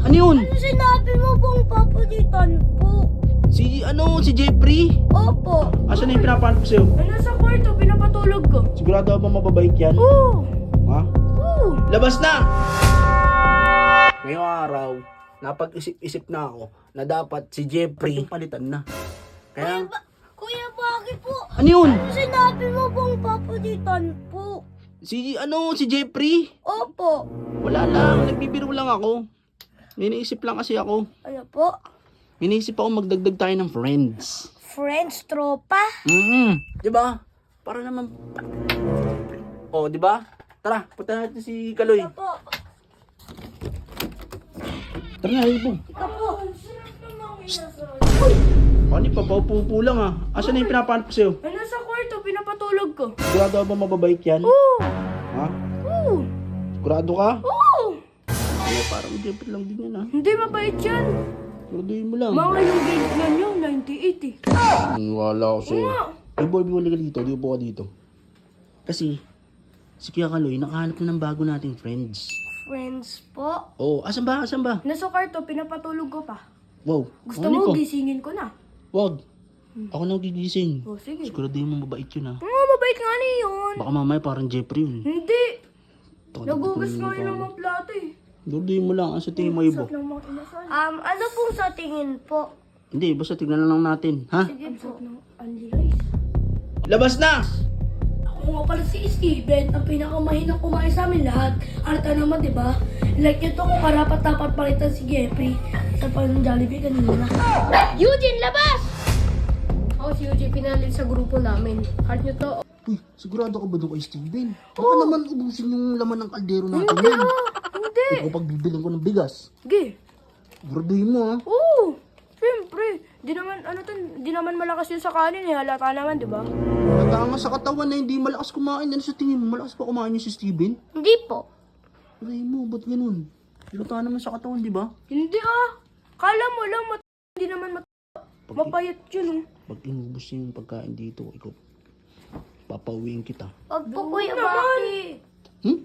Ano yun? Ano sinabi mo pong papalitan po? Si Jeffrey? Opo. Asan na yung pinapahanap ko sa'yo? Nasa kwarto, pinapatulog ko. Sigurado ba mababait yan? Oo. Ha? Oo. Labas na! Ngayong araw, napag-isip-isip na ako na dapat si Jeffrey palitan na. Kaya, Kuya, bakit po? ano yun? Ano sinabi mo pong papalitan po? Si Jeffrey? Opo. Wala lang, nagbibiro lang ako. May naisip lang kasi ako. Ano po? May naisip ako magdagdag tayo ng friends. Friends, tropa? Di ba? Para naman... Oh, di ba? Tara, punta natin si Kaloy. Opo. Tara na, Ibo. Opo. Ano, papaupo lang ah. Asan na yung pinapahanap ko sa'yo? Nasa kwarto, pinapatulog ko. Sigurado ba mababait yan? Oo. Ha? Oo. Sigurado ka? Oo. Ay, parang Jeffrey lang din yan ah. Hindi mabait yan. Siguraduhin mo lang. Mga yung grade nga nyo, 98 eh. Wala ko sa'yo. Ay, boy, wala ka dito. Di upo ka dito. Kasi, si Kuya Kaloy, nakahanap na ng bago nating friends. Friends po? Oh, asan ba? Asan ba? Nasa kwarto, pinapatulog ko pa. Wow. Gusto ano mo, pa? gisingin ko na. Wag. Ako nang gigising. Oh, sige. Siguraduhin mo mabait yun ah. Mabait nga na yun. Baka mamaya parang Jeffrey yun. Hindi. Ito, Nagugas nga natutulog yun ako. ng mga plato eh. Siguraduhin mo lang. Ano sa tingin mo, Ibo? Ano pong sa tingin po? Hindi, basta tignan lang natin. Ha? Sige po. Only rice. Labas na! Ako nga pala si Steven, ang pinakamahinang kumain sa amin lahat. Arta naman, di ba? Like ito kung karapat-dapat palitan si Jeffrey sa pang-Jollibee kanina. Eugene, labas! Ako si Eugene, pinalit sa grupo namin. Heart nyo to. Uy, sigurado ka ba doon kay Steven? Baka naman ubusin yung laman ng kaldero natin Hindi yan. Hindi. Ikaw pag bibilang ko ng bigas. Sige. Siguraduhin mo ha. Oo. Siyempre. Di naman malakas yun sa kanin eh. Halata naman, di ba? Nagka nga sa katawan na hindi malakas kumain. Ano sa tingin mo? Malakas pa kumain yung si Steven? Hindi po. Aray mo, ba't ganun? Dilata naman sa katawan, di ba? Hindi ah. Kala mo lang, hindi naman mapayat yun. Pag inubos niya yung pagkain dito, ikaw, papauwiin kita. Wag po kuya, bakit? Hmm?